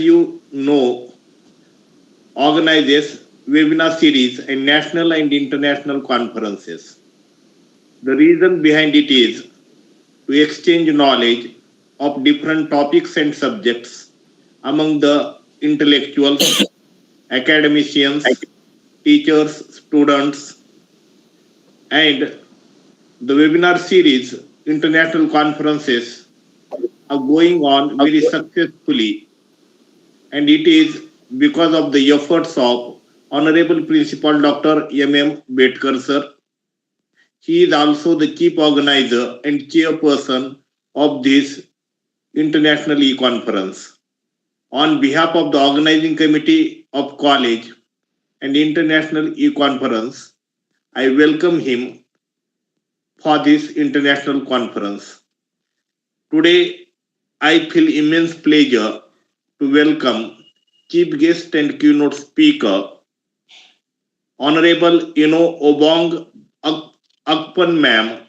you know, organizes webinar series and national and international conferences. The reason behind it is to exchange knowledge of different topics and subjects among the intellectuals, academicians, teachers, students, and the webinar series, international conferences are going on very successfully, and it is because of the efforts of Honorable Principal Dr. M. Betkar sir. He is also the chief organizer and chairperson of this international e-conference. On behalf of the organizing committee of college and international e-conference, I welcome him for this international conference. Today, I feel immense pleasure to welcome chief guest and keynote speaker, Honorable Eno-obong Akpan ma'am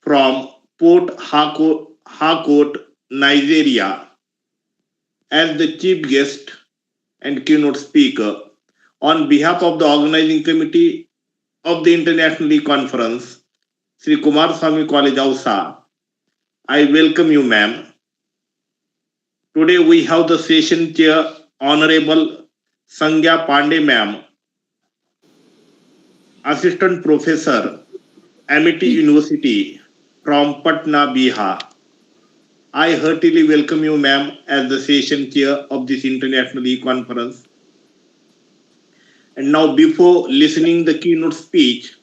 from Port Harcourt, Nigeria, as the chief guest and keynote speaker. On behalf of the organizing committee of the International Conference, Sri Kumar Swami College, Hausa, I welcome you, ma'am. Today we have the session chair, Honorable Sangya Pandey, ma'am, Assistant Professor, Amity University from Patna, Bihar. I heartily welcome you, ma'am, as the session chair of this international e-conference. And now, before listening the keynote speech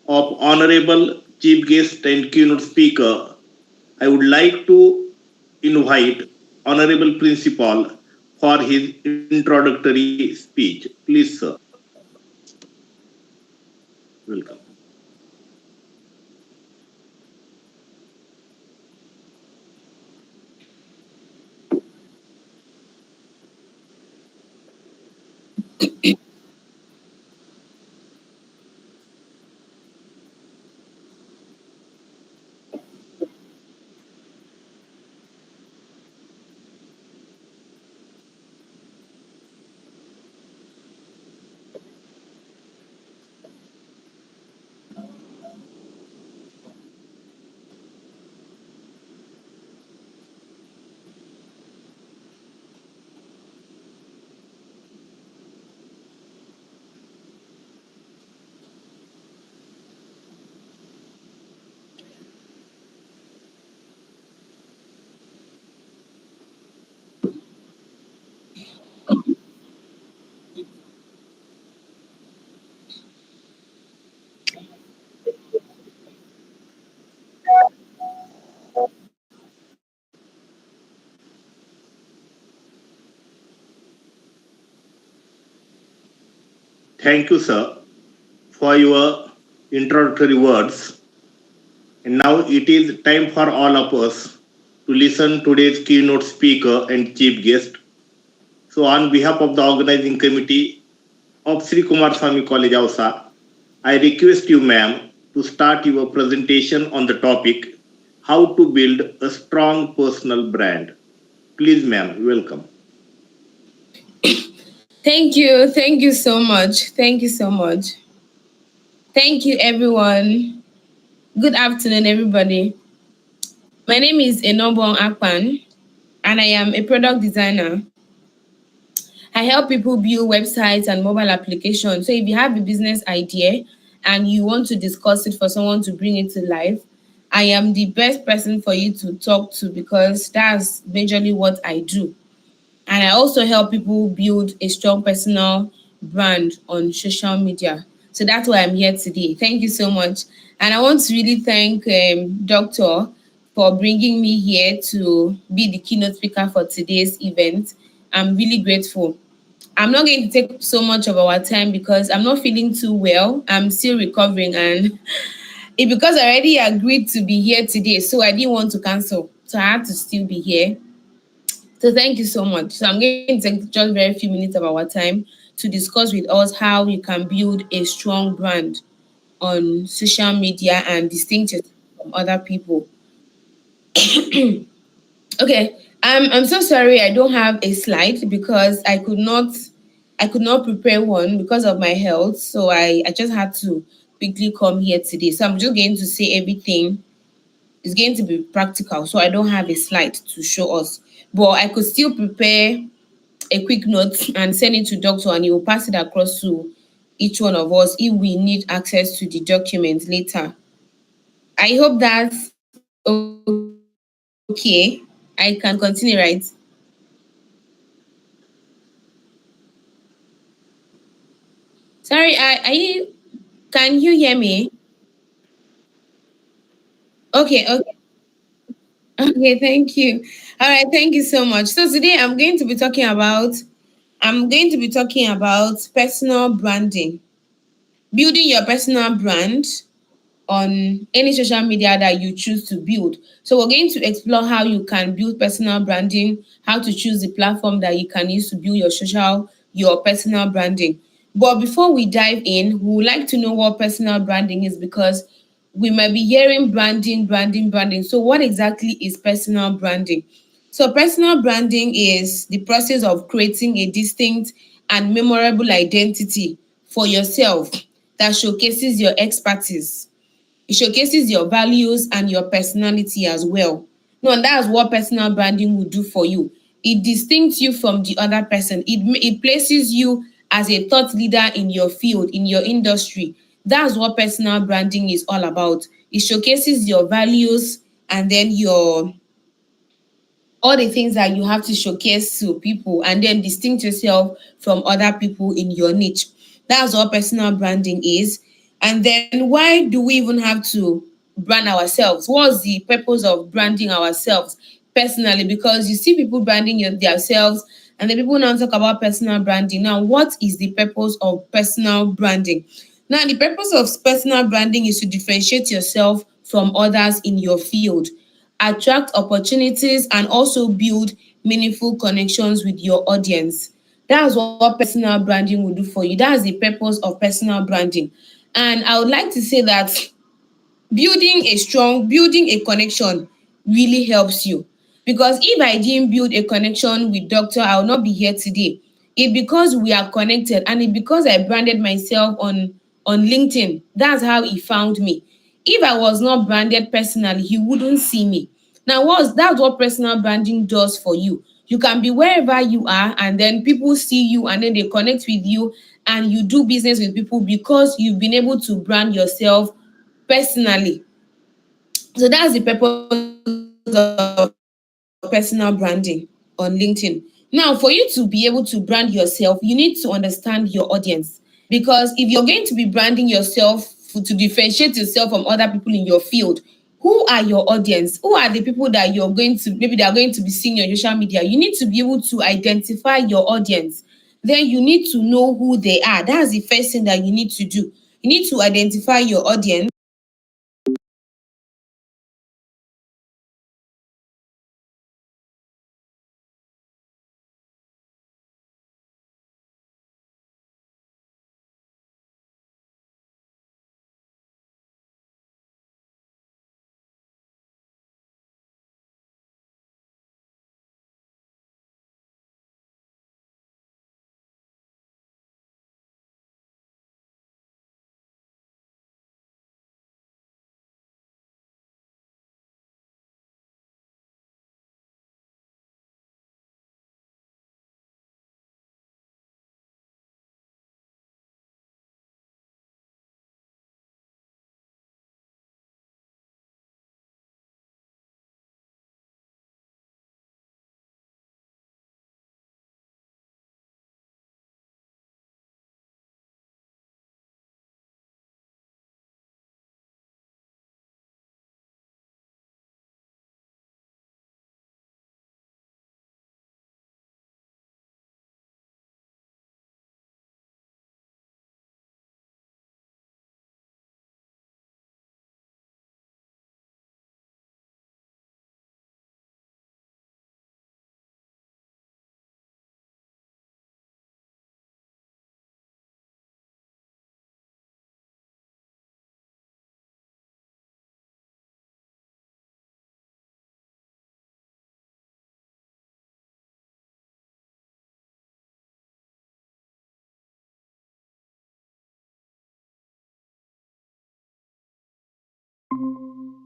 of Honorable Chief Guest and Keynote Speaker, I would like to invite Honorable Principal for his introductory speech. Please, sir. Welcome. Thank you, sir, for your introductory words. And now it is time for all of us to listen today's keynote speaker and chief guest. So, on behalf of the organizing committee of Sri Kumar Swami College, Hausa, I request you, ma'am, to start your presentation on the topic how to build a strong personal brand. Please, ma'am, welcome. Thank you. Thank you so much. Thank you so much. Thank you, everyone. Good afternoon, everybody. My name is Eno-obong Akpan, and I am a product designer. I help people build websites and mobile applications. So if you have a business idea and you want to discuss it for someone to bring it to life, I am the best person for you to talk to because that's majorly what I do. And I also help people build a strong personal brand on social media. So that's why I'm here today. Thank you so much. And I want to really thank Doctor for bringing me here to be the keynote speaker for today's event. I'm really grateful. I'm not going to take so much of our time because I'm not feeling too well. I'm still recovering, and it because I already agreed to be here today, so I didn't want to cancel. So I had to still be here. So thank you so much. So I'm going to take just very few minutes of our time to discuss with us how you can build a strong brand on social media and distinct yourself from other people. Okay. I'm so sorry I don't have a slide because I could not prepare one because of my health. So I just had to quickly come here today. So I'm just going to say everything is going to be practical. So I don't have a slide to show us. But I could still prepare a quick note and send it to doctor, and he will pass it across to each one of us if we need access to the document later. I hope that's okay. I can continue, right? Sorry, are you can you hear me? Okay, okay. Okay, thank you. All right, thank you so much. So today I'm going to be talking about personal branding. Building your personal brand on any social media that you choose to build. So we're going to explore how you can build personal branding, how to choose the platform that you can use to build your personal branding. But before we dive in, we would like to know what personal branding is because we might be hearing branding, branding, branding. So what exactly is personal branding? So personal branding is the process of creating a distinct and memorable identity for yourself that showcases your expertise. It showcases your values and your personality as well. No, and that's what personal branding will do for you. It distincts you from the other person. It places you as a thought leader in your field, in your industry. That's what personal branding is all about. It showcases your values and then your all the things that you have to showcase to people and then distinct yourself from other people in your niche. That's what personal branding is. And then why do we even have to brand ourselves? What's the purpose of branding ourselves personally? Because you see people branding themselves and then people now talk about personal branding. Now, what is the purpose of personal branding? Now, the purpose of personal branding is to differentiate yourself from others in your field, attract opportunities, and also build meaningful connections with your audience. That's what personal branding will do for you. That's the purpose of personal branding. And I would like to say that building a connection really helps you, because if I didn't build a connection with doctor, I will not be here today. It because we are connected, and it because I branded myself on LinkedIn. That's how he found me. If I was not branded personally, he wouldn't see me. Now that's what personal branding does for you. You can be wherever you are and then people see you and then they connect with you and you do business with people because you've been able to brand yourself personally. So that's the purpose of personal branding on LinkedIn. Now, for you to be able to brand yourself, you need to understand your audience. Because if you're going to be branding yourself to differentiate yourself from other people in your field, who are your audience? Who are the people that you're going to maybe they are going to be seeing on social media? You need to be able to identify your audience. Then you need to know who they are. That's the first thing that you need to do. You need to identify your audience.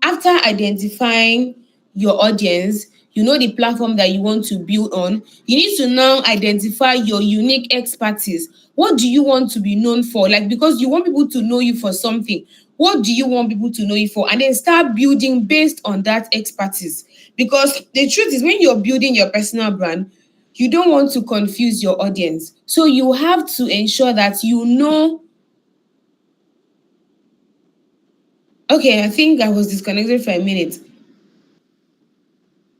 After identifying your audience, you know the platform that you want to build on, you need to now identify your unique expertise. What do you want to be known for? Like, because you want people to know you for something. What do you want people to know you for? And then start building based on that expertise. Because the truth is, when you're building your personal brand, you don't want to confuse your audience. So you have to ensure that you know. Okay, I think I was disconnected for a minute.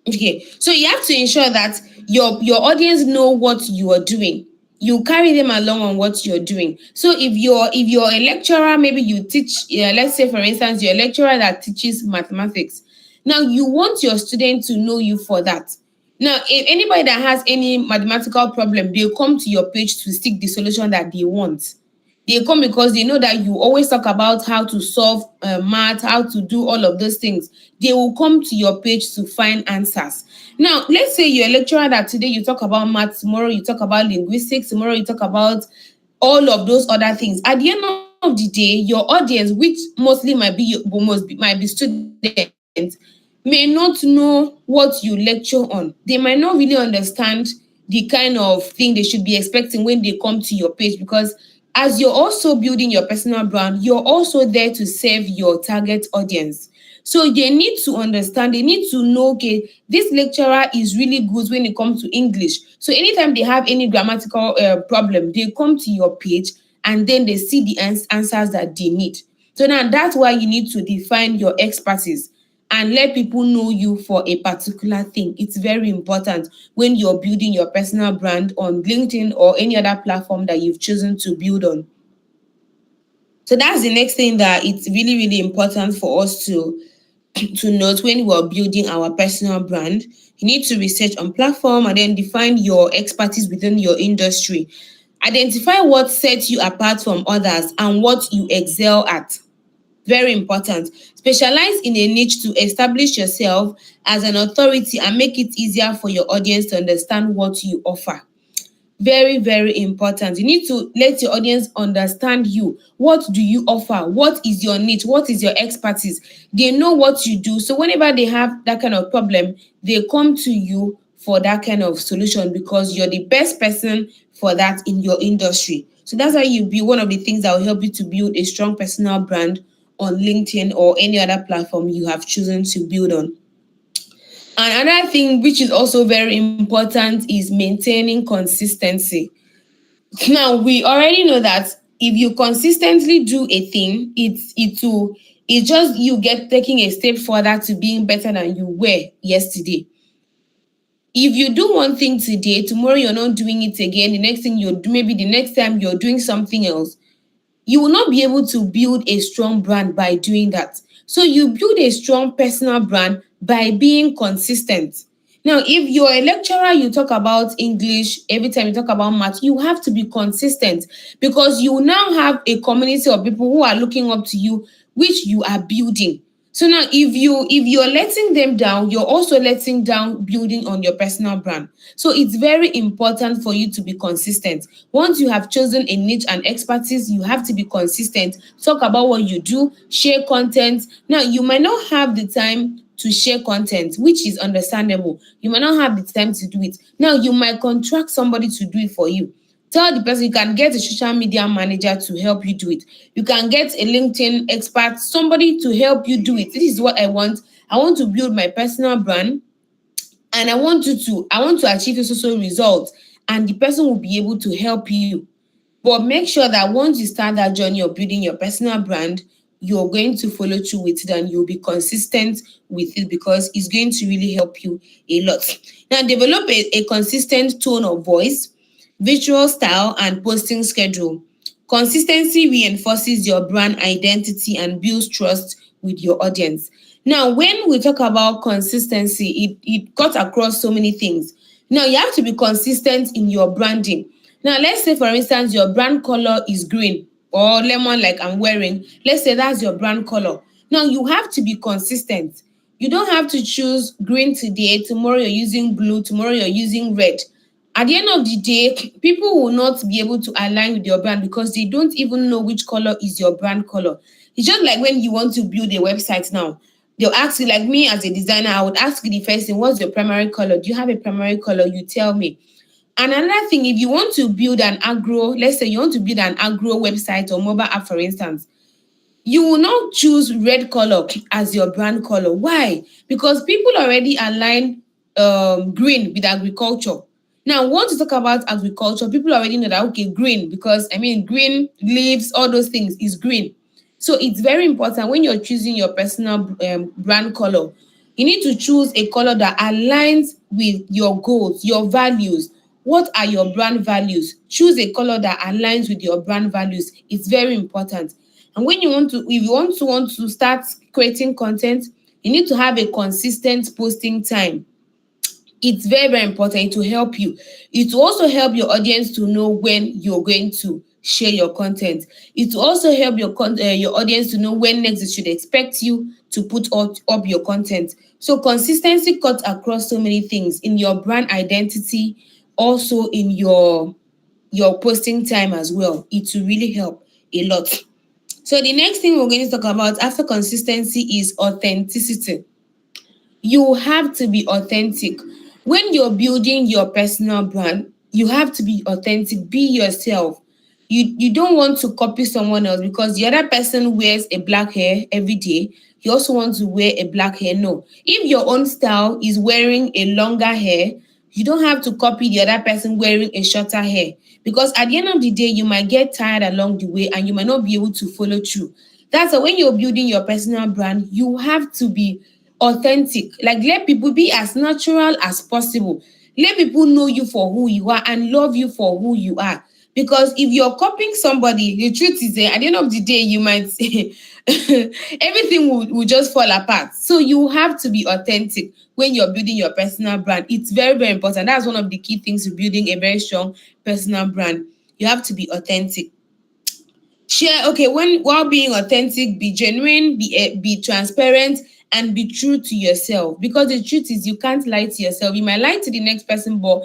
Okay, so you have to ensure that your audience know what you are doing. You carry them along on what you're doing. So if you're a lecturer, maybe you teach. Let's say for instance, you're a lecturer that teaches mathematics. Now you want your student to know you for that. Now, if anybody that has any mathematical problem, they'll come to your page to seek the solution that they want. They come because they know that you always talk about how to solve math, how to do all of those things. They will come to your page to find answers. Now, let's say you're a lecturer that today you talk about math, tomorrow you talk about linguistics, tomorrow you talk about all of those other things. At the end of the day, your audience, which mostly might be students, may not know what you lecture on. They might not really understand the kind of thing they should be expecting when they come to your page, because as you're also building your personal brand, you're also there to serve your target audience. So they need to understand, they need to know, okay, this lecturer is really good when it comes to English. So anytime they have any grammatical problem, they come to your page and then they see the answers that they need. So now that's why you need to define your expertise and let people know you for a particular thing. It's very important when you're building your personal brand on LinkedIn or any other platform that you've chosen to build on. So that's the next thing that it's really, really important for us to note when we're building our personal brand. You need to research on platform and then define your expertise within your industry. Identify what sets you apart from others and what you excel at. Very important. Specialize in a niche to establish yourself as an authority and make it easier for your audience to understand what you offer. Very, very important. You need to let your audience understand you. What do you offer? What is your niche? What is your expertise? They know what you do. So whenever they have that kind of problem, they come to you for that kind of solution because you're the best person for that in your industry. So that's how you be one of the things that will help you to build a strong personal brand on LinkedIn or any other platform you have chosen to build on. And another thing which is also very important is maintaining consistency. Now we already know that if you consistently do a thing, it's just you get taking a step further to being better than you were yesterday. If you do one thing today, tomorrow you're not doing it again, the next thing you'll do, maybe the next time you're doing something else, you will not be able to build a strong brand by doing that. So you build a strong personal brand by being consistent. Now, if you're a lecturer, you talk about English, every time you talk about math, you have to be consistent because you now have a community of people who are looking up to you, which you are building. So now if you're letting them down, you're also letting down building on your personal brand. So it's very important for you to be consistent. Once you have chosen a niche and expertise, you have to be consistent. Talk about what you do, share content. Now you might not have the time to share content, which is understandable. You might not have the time to do it. Now you might contract somebody to do it for you. Tell the person, you can get a social media manager to help you do it. You can get a LinkedIn expert, somebody to help you do it. This is what I want. I want to build my personal brand and I want to achieve a social result, and the person will be able to help you. But make sure that once you start that journey of building your personal brand, you're going to follow through with it and you'll be consistent with it because it's going to really help you a lot. Now, develop a consistent tone of voice, visual style, and posting schedule. Consistency reinforces your brand identity and builds trust with your audience. Now, when we talk about consistency, it cuts across so many things. Now, you have to be consistent in your branding. Now, let's say, for instance, your brand color is green or lemon, like I'm wearing. Let's say that's your brand color. Now, you have to be consistent. You don't have to choose green today, tomorrow you're using blue, tomorrow you're using red. At the end of the day, people will not be able to align with your brand because they don't even know which color is your brand color. It's just like when you want to build a website now. They'll ask you, like me as a designer, I would ask you the first thing, what's your primary color? Do you have a primary color? You tell me. And another thing, if you want to build an agro, let's say you want to build an agro website or mobile app, for instance, you will not choose red color as your brand color. Why? Because people already align green with agriculture. Now, once you talk about agriculture, people already know that, okay, green, because I mean, green leaves, all those things is green. So it's very important when you're choosing your personal brand color, you need to choose a color that aligns with your goals, your values. What are your brand values? Choose a color that aligns with your brand values. It's very important. And when you want to, if you want to start creating content, you need to have a consistent posting time. It's very, very important. It will help you. It will also help your audience to know when you're going to share your content. It will also help your audience to know when next they should expect you to put up your content. So consistency cuts across so many things in your brand identity, also in your posting time as well. It will really help a lot. So the next thing we're going to talk about after consistency is authenticity. You have to be authentic. When you're building your personal brand, you have to be authentic, be yourself. You don't want to copy someone else because the other person wears a black hair every day. You also want to wear a black hair. No. If your own style is wearing a longer hair, you don't have to copy the other person wearing a shorter hair because at the end of the day, you might get tired along the way and you might not be able to follow through. That's why when you're building your personal brand, you have to be authentic. Like let people be as natural as possible. Let people know you for who you are and love you for who you are. Because if you're copying somebody, the truth is at the end of the day, you might say everything will just fall apart. So you have to be authentic when you're building your personal brand. It's very, very important. That's one of the key things to building a very strong personal brand. You have to be authentic. Share, okay, when while being authentic, be genuine, be transparent, and be true to yourself. Because the truth is, you can't lie to yourself. You might lie to the next person, but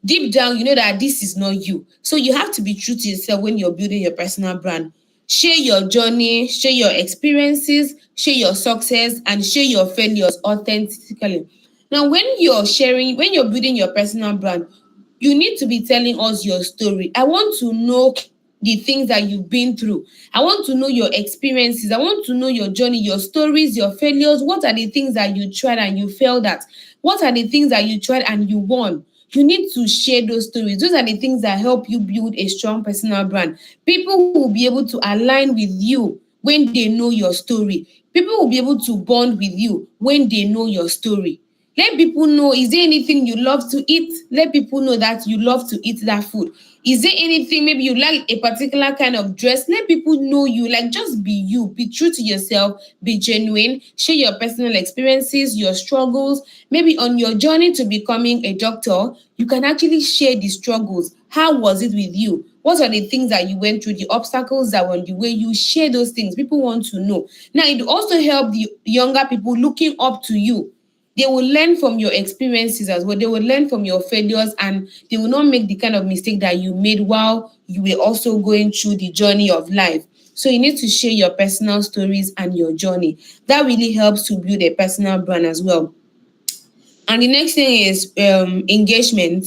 deep down, you know that this is not you. So you have to be true to yourself when you're building your personal brand. Share your journey, share your experiences, share your success, and share your failures authentically. Now, when you're building your personal brand, you need to be telling us your story. I want to know the things that you've been through. I want to know your experiences. I want to know your journey, your stories, your failures. What are the things that you tried and you failed at? What are the things that you tried and you won? You need to share those stories. Those are the things that help you build a strong personal brand. People will be able to align with you when they know your story. People will be able to bond with you when they know your story. Let people know, is there anything you love to eat? Let people know that you love to eat that food. Is there anything, maybe you like a particular kind of dress? Let people know you. Like, just be you. Be true to yourself. Be genuine. Share your personal experiences, your struggles. Maybe on your journey to becoming a doctor, you can actually share the struggles. How was it with you? What are the things that you went through, the obstacles that were on the way? You share those things. People want to know. Now, it will also help the younger people looking up to you. They will learn from your experiences as well. They will learn from your failures and they will not make the kind of mistake that you made while you were also going through the journey of life. So you need to share your personal stories and your journey. That really helps to build a personal brand as well. And the next thing is engagement.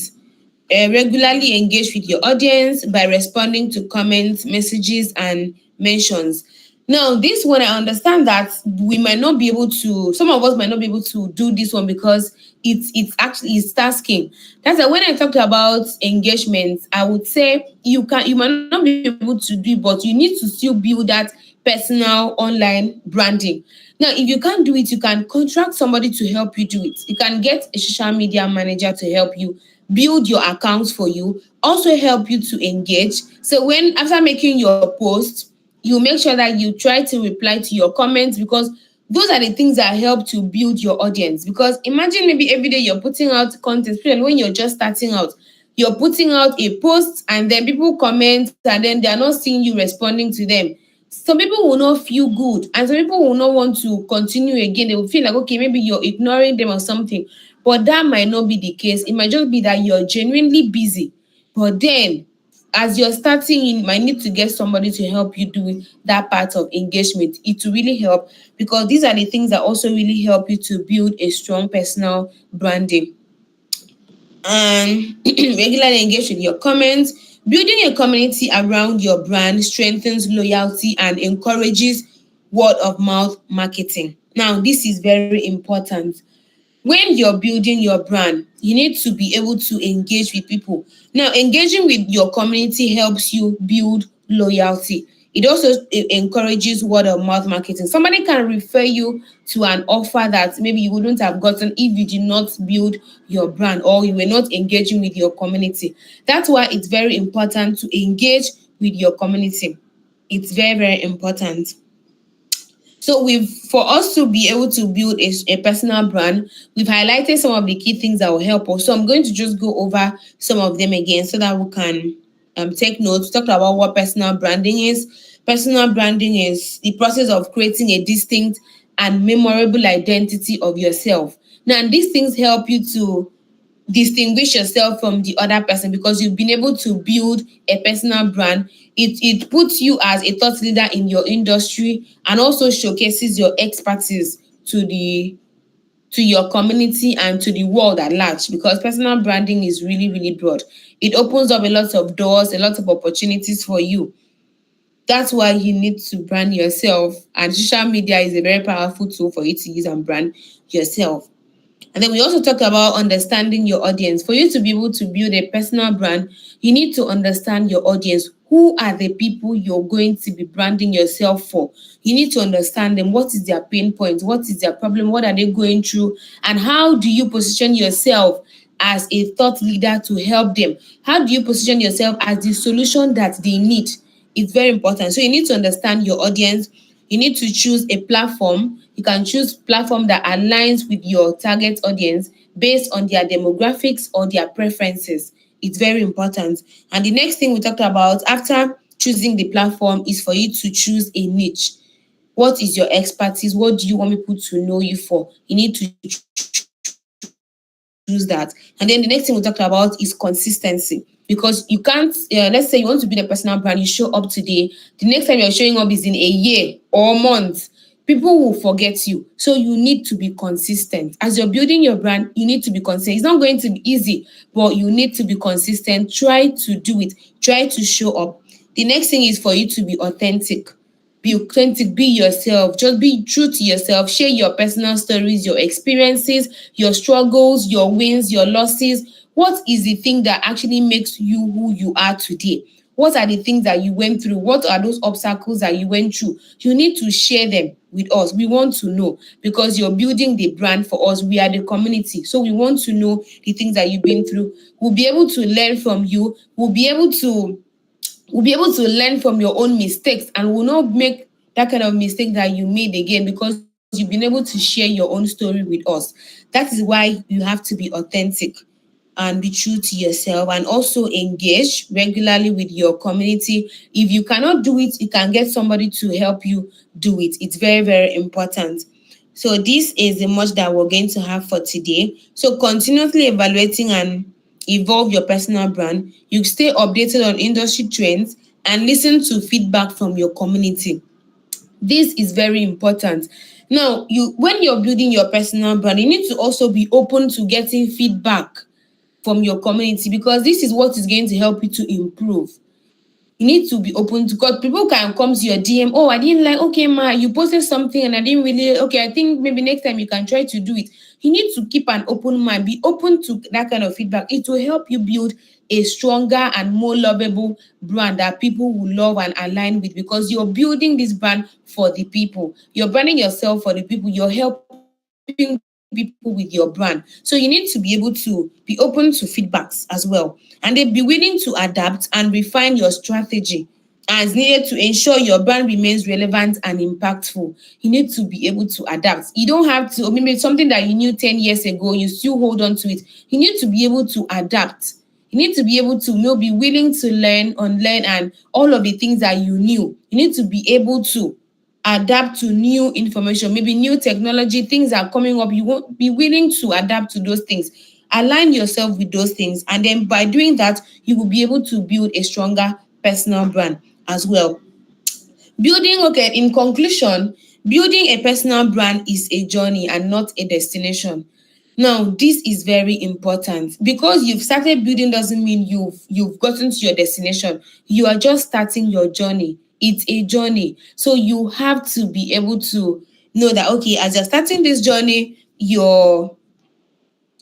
Regularly engage with your audience by responding to comments, messages, and mentions. Now, this one, I understand that we might not be able to, some of us might not be able to do this one because it's tasking. That's why when I talked about engagement, I would say you might not be able to do it, but you need to still build that personal online branding. Now, if you can't do it, you can contract somebody to help you do it. You can get a social media manager to help you build your accounts for you, also help you to engage. So when after making your post, you make sure that you try to reply to your comments because those are the things that help to build your audience. Because imagine maybe every day you're putting out content, especially when you're just starting out, you're putting out a post and then people comment and then they're not seeing you responding to them. Some people will not feel good and some people will not want to continue again. They will feel like, okay, maybe you're ignoring them or something. But that might not be the case. It might just be that you're genuinely busy. But then as you're starting, you might need to get somebody to help you do that part of engagement. It will really help, because these are the things that also really help you to build a strong personal branding. And regularly engage with your comments. Building a community around your brand strengthens loyalty and encourages word of mouth marketing. Now, this is very important. When you're building your brand, you need to be able to engage with people. Now, engaging with your community helps you build loyalty. It also encourages word of mouth marketing. Somebody can refer you to an offer that maybe you wouldn't have gotten if you did not build your brand or you were not engaging with your community. That's why it's very important to engage with your community. It's very, very important. So for us to be able to build a personal brand, we've highlighted some of the key things that will help us. So I'm going to just go over some of them again so that we can take notes. Talk about what personal branding is. Personal branding is the process of creating a distinct and memorable identity of yourself. Now, these things help you to distinguish yourself from the other person, because you've been able to build a personal brand. It puts you as a thought leader in your industry and also showcases your expertise to your community and to the world at large, because personal branding is really, really broad. It opens up a lot of doors, a lot of opportunities for you. That's why you need to brand yourself, and social media is a very powerful tool for you to use and brand yourself. And then we also talk about understanding your audience. For you to be able to build a personal brand, you need to understand your audience. Who are the people you're going to be branding yourself for? You need to understand them. What is their pain point? What is their problem? What are they going through? And how do you position yourself as a thought leader to help them? How do you position yourself as the solution that they need? It's very important. So you need to understand your audience. You need to choose a platform. You can choose platform that aligns with your target audience based on their demographics or their preferences. It's very important. And the next thing we talked about after choosing the platform is for you to choose a niche. What is your expertise? What do you want people to know you for? You need to choose that. And then the next thing we talked about is consistency, because you can't, let's say you want to build a personal brand, you show up today, the next time you're showing up is in a year or month, people will forget you. So you need to be consistent. As you're building your brand, you need to be consistent. It's not going to be easy, but you need to be consistent. Try to do it. Try to show up. The next thing is for you to be authentic. Be authentic, be yourself, just be true to yourself. Share your personal stories, your experiences, your struggles, your wins, your losses. What is the thing that actually makes you who you are today? What are the things that you went through? What are those obstacles that you went through? You need to share them with us. We want to know, because you're building the brand for us. We are the community. So we want to know the things that you've been through. We'll be able to learn from you. We'll be able to learn from your own mistakes, and will not make that kind of mistake that you made again, because you've been able to share your own story with us. That is why you have to be authentic and be true to yourself, and also engage regularly with your community. If you cannot do it, you can get somebody to help you do it. It's very, very important. So this is the much that we're going to have for today. So continuously evaluating and evolve your personal brand. You stay updated on industry trends and listen to feedback from your community. This is very important. Now, when you're building your personal brand, you need to also be open to getting feedback from your community, because this is what is going to help you to improve. You need to be open to, because people can come to your DM. Oh, I didn't like, okay, ma, you posted something and I didn't really, okay, I think maybe next time you can try to do it. You need to keep an open mind, be open to that kind of feedback. It will help you build a stronger and more lovable brand that people will love and align with, because you're building this brand for the people. You're branding yourself for the people. You're helping people with your brand. So you need to be able to be open to feedbacks as well. And then be willing to adapt and refine your strategy as needed to ensure your brand remains relevant and impactful. You need to be able to adapt. You don't have to, maybe something that you knew 10 years ago, you still hold on to it. You need to be able to adapt. You need to be able to, be willing to learn, unlearn, and all of the things that you knew. You need to be able to adapt to new information, maybe new technology, things are coming up. You won't be willing to adapt to those things. Align yourself with those things, and then by doing that, you will be able to build a stronger personal brand as well. In conclusion, building a personal brand is a journey and not a destination. Now, this is very important because you've started building doesn't mean you've gotten to your destination. You are just starting your journey. It's a journey. So you have to be able to know that okay, as you're starting this journey, you're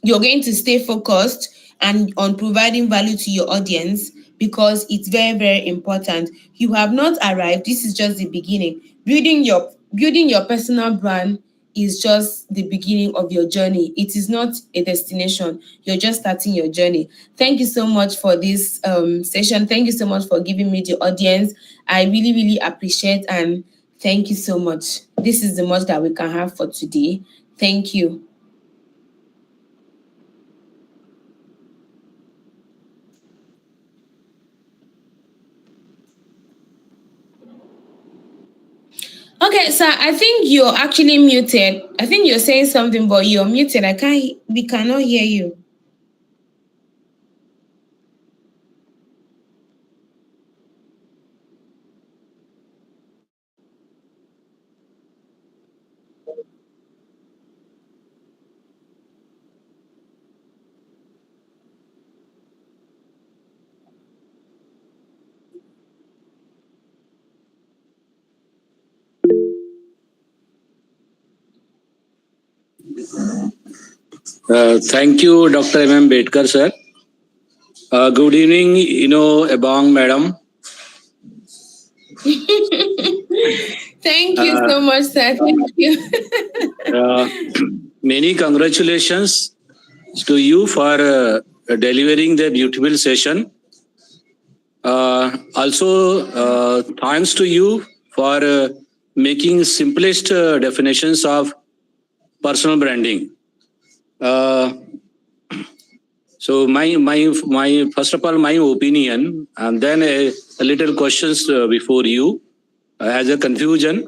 going to stay focused and on providing value to your audience because it's very, very important. You have not arrived. This is just the beginning. Building your personal brand is just the beginning of your journey. It is not a destination. You're just starting your journey. Thank you so much for this session. Thank you so much for giving me the audience. I really, really appreciate, and thank you so much. This is the much that we can have for today. Thank you. Okay, so I think you're actually muted. I think you're saying something, but you're muted. We cannot hear you. Thank you, Dr. M. Bedkar, sir. Good evening, Eno-obong madam. Thank you so much, sir. Thank you. Many congratulations to you for delivering the beautiful session. Also, thanks to you for making simplest definitions of personal branding. So my first of all, my opinion, and then a little questions before you as a confusion.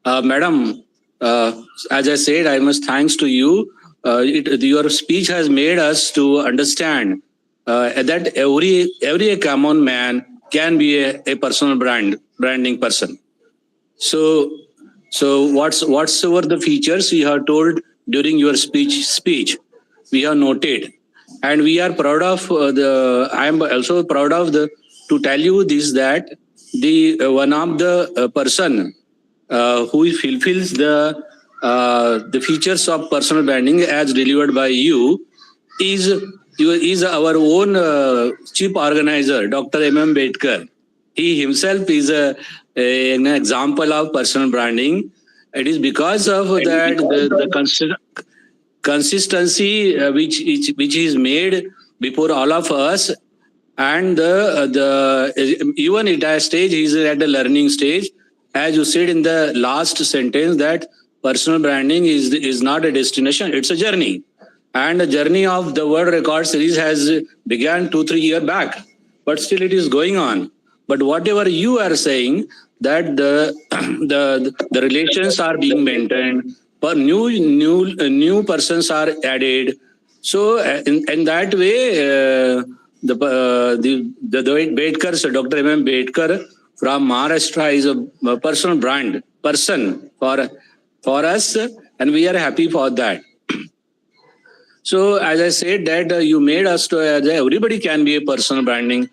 Madam, as I said, I must thanks to you. Your speech has made us to understand that every common man can be a personal branding person. So whatsoever the features you have told during your speech, we have noted, and we are proud of I am also proud of to tell you this, that the one of the person who fulfills the features of personal branding as delivered by you is our own chief organizer, Dr. M. Bedkar. He himself is an example of personal branding. It is because of that the consistency which is made before all of us, and the even at that stage he is at the learning stage. As you said in the last sentence, that personal branding is not a destination, it's a journey. And the journey of the World Record Series has began 2-3 years back, but still it is going on. But whatever you are saying, that the relations are being maintained, but new persons are added. So in that way, the Bedkar, so Dr. M. Bedkar from Maharashtra is a personal brand person for us, and we are happy for that. So as I said, that you made us to everybody can be a personal branding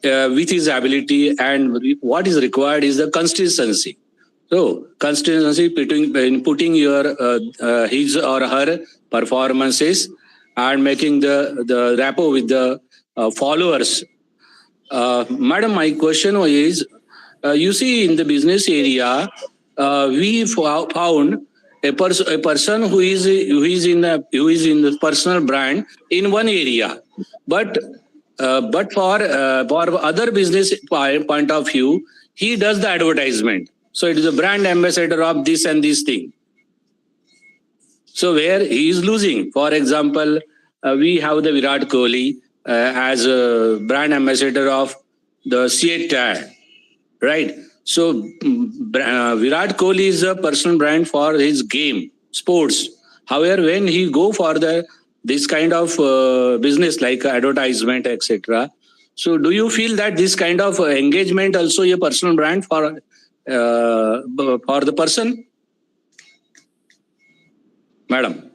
with his ability, and what is required is the consistency. So consistency in putting your his or her performances and making the rapport with the followers. Madam, my question is, you see in the business area, we found a person who is in the personal brand in one area, but for other business point of view, he does the advertisement. So it is a brand ambassador of this and this thing. So where he is losing. For example, we have the Virat Kohli as a brand ambassador of the Seat Tire, right? So Virat Kohli is a personal brand for his game, sports. However, when he go for the this kind of business like advertisement, etc. So do you feel that this kind of engagement also a personal brand for the person? Madam.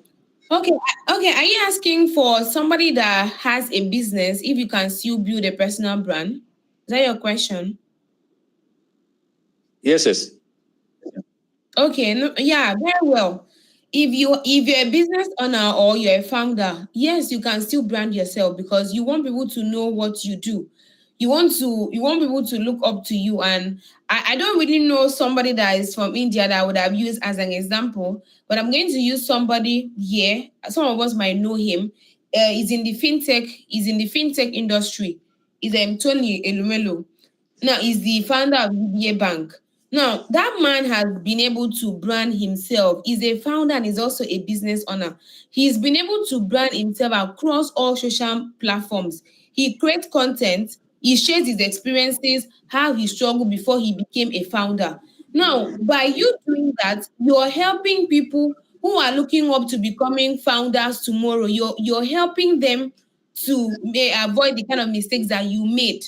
Okay, okay. Are you asking for somebody that has a business if you can still build a personal brand? Is that your question? Yes, yes. Okay, no, yeah, very well. If you're a business owner or you're a founder, yes, you can still brand yourself because you want people to know what you do. You want people to look up to you. And I don't really know somebody that is from India that I would have used as an example, but I'm going to use somebody here. Some of us might know him. He's in the fintech industry. He's Tony Elumelo. Now, he's the founder of UBA Bank. Now, that man has been able to brand himself. He's a founder and he's also a business owner. He's been able to brand himself across all social platforms. He creates content, he shares his experiences, how he struggled before he became a founder. Now, by you doing that, you're helping people who are looking up to becoming founders tomorrow. You're helping them to avoid the kind of mistakes that you made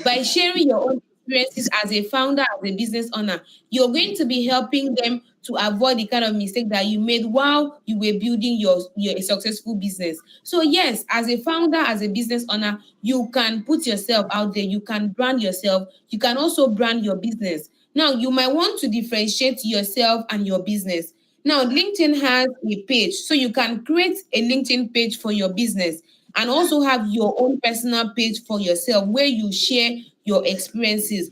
by sharing your own experiences as a founder, as a business owner. You're going to be helping them to avoid the kind of mistake that you made while you were building your successful business. So yes, as a founder, as a business owner, you can put yourself out there, you can brand yourself, you can also brand your business. Now, you might want to differentiate yourself and your business. Now, LinkedIn has a page, so you can create a LinkedIn page for your business and also have your own personal page for yourself where you share your experiences.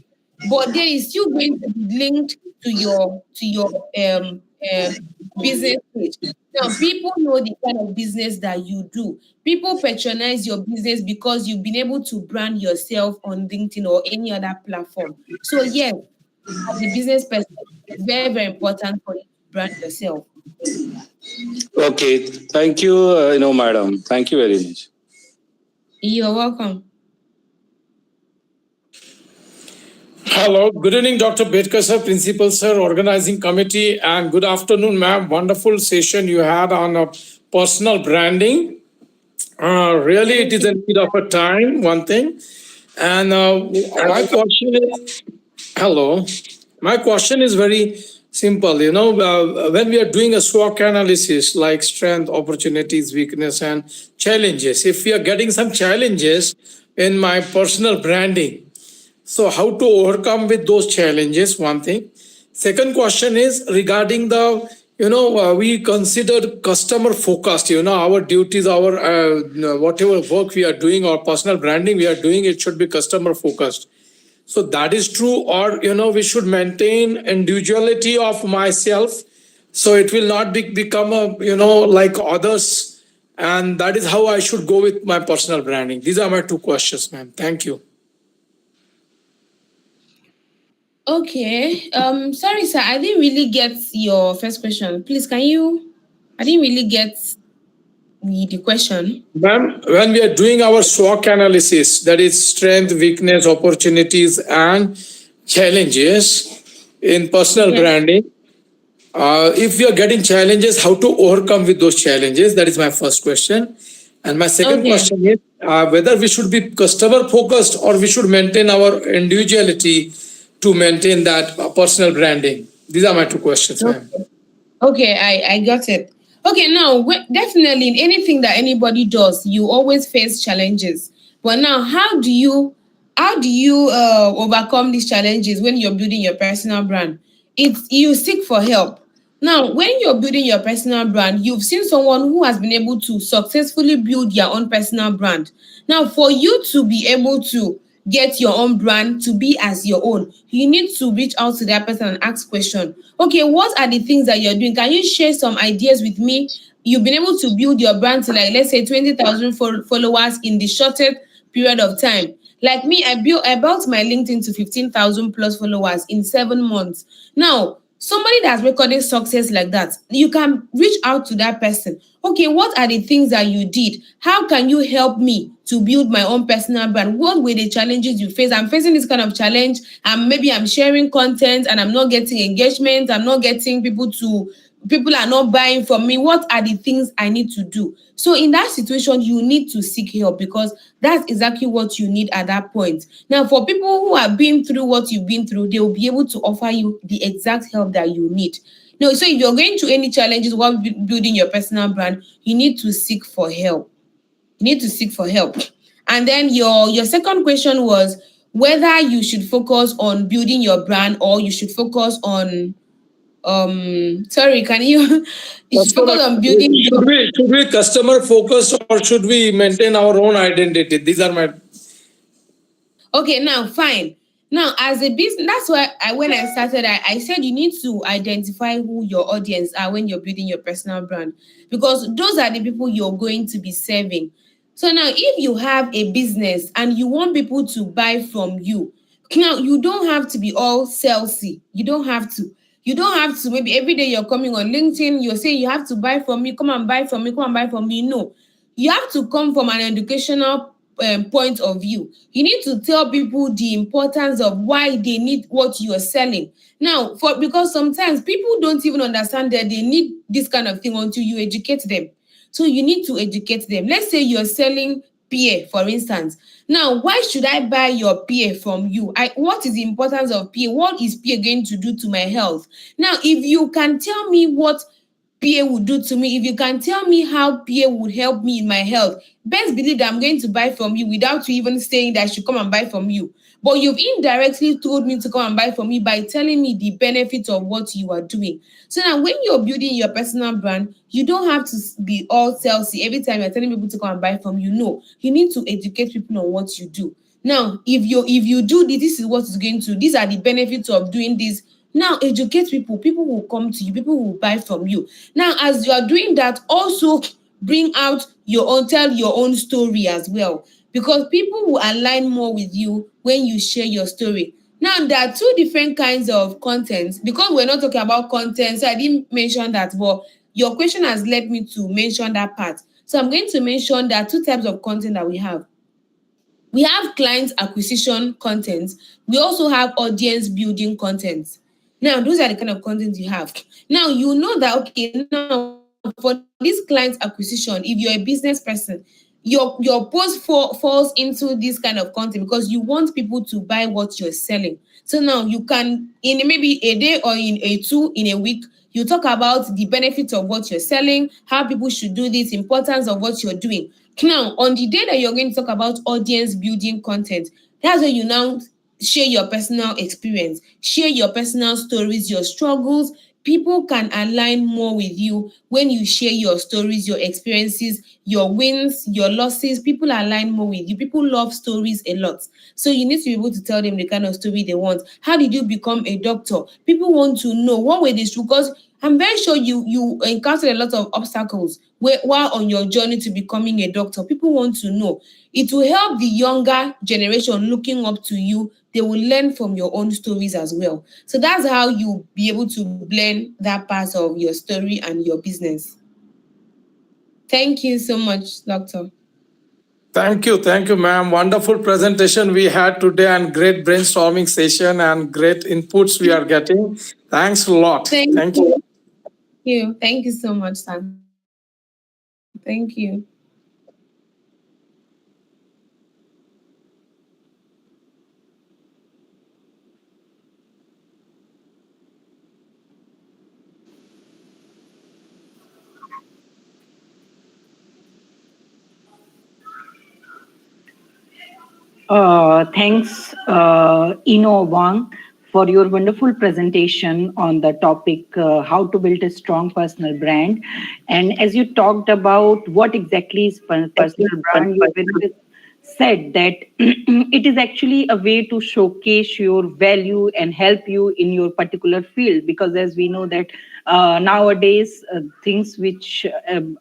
But there is still going to be linked to your business page. Now, people know the kind of business that you do. People patronize your business because you've been able to brand yourself on LinkedIn or any other platform. So, yes, as a business person, it's very, very important for you to brand yourself. Okay. Thank you, madam. Thank you very much. You're welcome. Hello, good evening, Dr. Bedkar sir, Principal sir, Organizing Committee, and good afternoon, ma'am. Wonderful session you had on personal branding. Really, it is a need of a time, one thing. And my question is, hello, my question is very simple. When we are doing a SWOT analysis like strength, opportunities, weakness, and challenges, if we are getting some challenges in my personal branding, so how to overcome with those challenges, one thing. Second question is regarding the, we consider customer focused, our duties, our whatever work we are doing or personal branding we are doing, it should be customer focused. So that is true, or, we should maintain individuality of myself. So it will not become like others. And that is how I should go with my personal branding. These are my two questions, ma'am. Thank you. Okay. Sorry, sir. I didn't really get your first question. Please, I didn't really get the question. Ma'am, when we are doing our SWOT analysis, that is strength, weakness, opportunities, and challenges in personal branding, if we are getting challenges, how to overcome with those challenges? That is my first question. And my second question is whether we should be customer focused or we should maintain our individuality to maintain that personal branding. These are my two questions, ma'am. Okay, I got it. Okay, now definitely in anything that anybody does, you always face challenges. But now, how do you overcome these challenges when you're building your personal brand? It's you seek for help. Now, when you're building your personal brand, you've seen someone who has been able to successfully build their own personal brand. Now, for you to be able to get your own brand to be as your own, you need to reach out to that person and ask question. Okay, what are the things that you're doing? Can you share some ideas with me? You've been able to build your brand to, like, let's say 20,000 followers in the shortest period of time. Like me, I built my LinkedIn to 15,000 plus followers in 7 months. Now, somebody that's recorded success like that, you can reach out to that person. Okay, what are the things that you did? How can you help me to build my own personal brand? What were the challenges you faced? I'm facing this kind of challenge, and maybe I'm sharing content and I'm not getting engagement. I'm not getting people to people are not buying from me. What are the things I need to do? So in that situation, you need to seek help, because that's exactly what you need at that point. Now, for people who have been through what you've been through, they will be able to offer you the exact help that you need. No, so if you're going through any challenges while building your personal brand, you need to seek for help. You need to seek for help. And then your second question was whether you should focus on building your brand, or you should focus on sorry, can you you should Customer, focus on building your. should we customer focused or should we maintain our own identity? These are my. Okay, now fine. Now, as a business, that's why when I started, I said you need to identify who your audience are when you're building your personal brand, because those are the people you're going to be serving. So now, if you have a business and you want people to buy from you, now you don't have to be all salesy. You don't have to. You don't have to. Maybe every day you're coming on LinkedIn, you're saying you have to buy from me, come and buy from me, come and buy from me. No, you have to come from an educational point of view. You need to tell people the importance of why they need what you are selling. Now, because sometimes people don't even understand that they need this kind of thing until you educate them. So you need to educate them. Let's say you're selling pear, for instance. Now, why should I buy your pear from you? What is the importance of pear? What is pear going to do to my health? Now, if you can tell me what peer would do to me, if you can tell me how peer would help me in my health, best believe that I'm going to buy from you without you even saying that I should come and buy from you. But you've indirectly told me to come and buy from me by telling me the benefits of what you are doing. So now when you're building your personal brand, you don't have to be all salesy every time you're telling people to come and buy from you. No, you need to educate people on what you do. Now, if you do this, this is what is going to, these are the benefits of doing this. Now, educate people. People will come to you. People will buy from you. Now, as you are doing that, also bring out your own, tell your own story as well, because people will align more with you when you share your story. Now, there are two different kinds of content, because we're not talking about content, so I didn't mention that, but your question has led me to mention that part. So I'm going to mention there are two types of content that we have. We have client acquisition content. We also have audience building content. Now, those are the kind of content you have. Now, you know that, okay, now for this client acquisition, if you're a business person, your post falls into this kind of content because you want people to buy what you're selling. So now you can, in maybe a day or in a week, you talk about the benefits of what you're selling, how people should do this, importance of what you're doing. Now, on the day that you're going to talk about audience building content, that's where you now share your personal experience, share your personal stories, your struggles. People can align more with you when you share your stories, your experiences, your wins, your losses. People align more with you. People love stories a lot. So you need to be able to tell them the kind of story they want. How did you become a doctor? People want to know what were these, because I'm very sure you encountered a lot of obstacles while on your journey to becoming a doctor. People want to know. It will help the younger generation looking up to you. They will learn from your own stories as well. So that's how you be able to blend that part of your story and your business. Thank you so much, Doctor. Thank you, ma'am. Wonderful presentation we had today, and great brainstorming session and great inputs we are getting. Thanks a lot. Thank you. you. Thank you so much, Sam. Thank you. Thanks, Eno-obong, for your wonderful presentation on the topic how to build a strong personal brand. And as you talked about what exactly is personal brand, you very well said that it is actually a way to showcase your value and help you in your particular field, because as we know that nowadays things which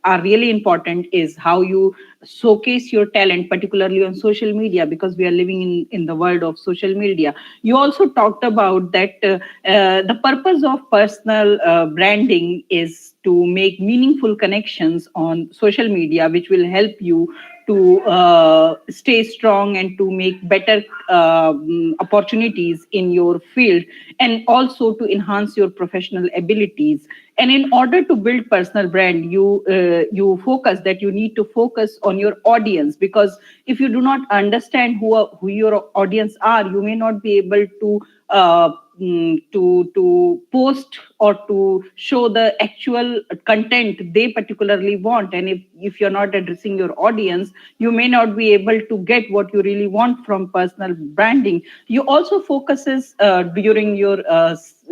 are really important is how you showcase your talent, particularly on social media, because we are living in the world of social media. You also talked about that the purpose of personal branding is to make meaningful connections on social media, which will help you to stay strong and to make better opportunities in your field, and also to enhance your professional abilities. And in order to build personal brand, you focus that you need to focus on your audience, because if you do not understand who your audience are, you may not be able to to post or to show the actual content they particularly want. And if you're not addressing your audience, you may not be able to get what you really want from personal branding. You also focuses during your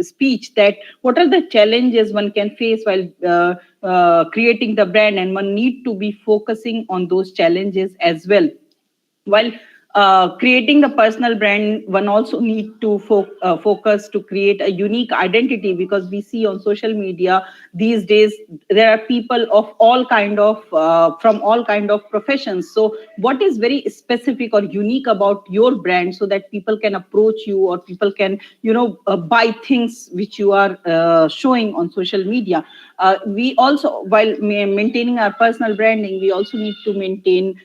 speech that what are the challenges one can face while creating the brand, and one need to be focusing on those challenges as well. While creating the personal brand, one also need to focus to create a unique identity, because we see on social media these days there are people of all kind of from all kind of professions. So what is very specific or unique about your brand, so that people can approach you, or people can buy things which you are showing on social media. We also, while maintaining our personal branding, we also need to maintain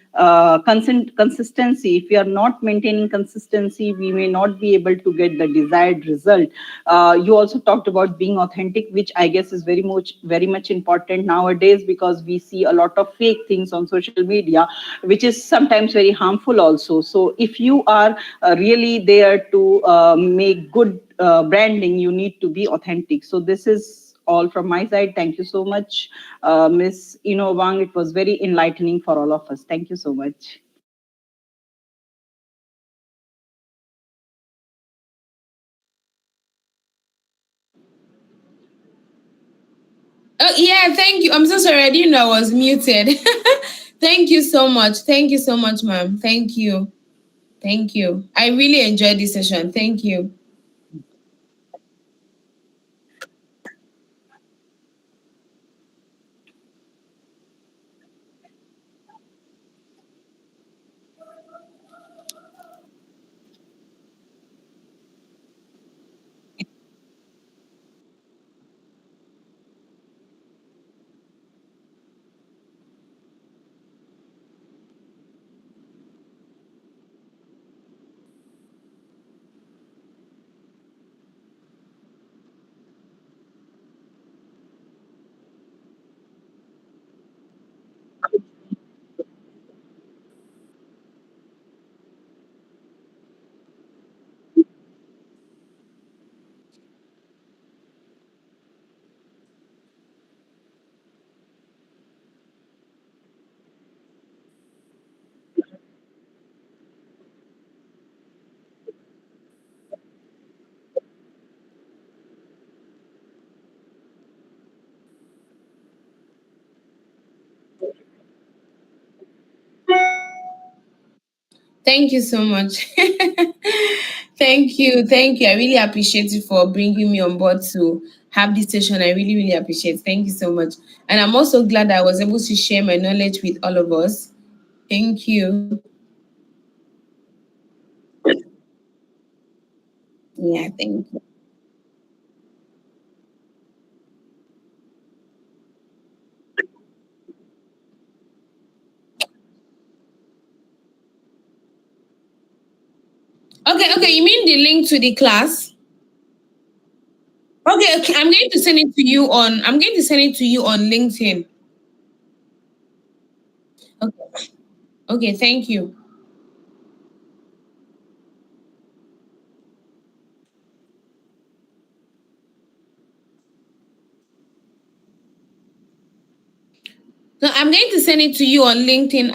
consistency. If we are not maintaining consistency, we may not be able to get the desired result. You also talked about being authentic, which I guess is very much important nowadays, because we see a lot of fake things on social media, which is sometimes very harmful also. So if you are really there to make good branding, you need to be authentic. So this is all from my side. Thank you so much, Miss Eno-obong. It was very enlightening for all of us. Thank you so much. Oh, yeah, thank you. I'm so sorry. I didn't know I was muted. Thank you so much. Thank you so much, ma'am. Thank you. Thank you. I really enjoyed this session. Thank you. Thank you so much. Thank you. Thank you. I really appreciate you for bringing me on board to have this session. I really, really appreciate it. Thank you so much. And I'm also glad I was able to share my knowledge with all of us. Thank you. Yeah, thank you. Okay, okay. You mean the link to the class? Okay, okay. I'm going to send it to you on LinkedIn. Okay. Okay, thank you. So I'm going to send it to you on LinkedIn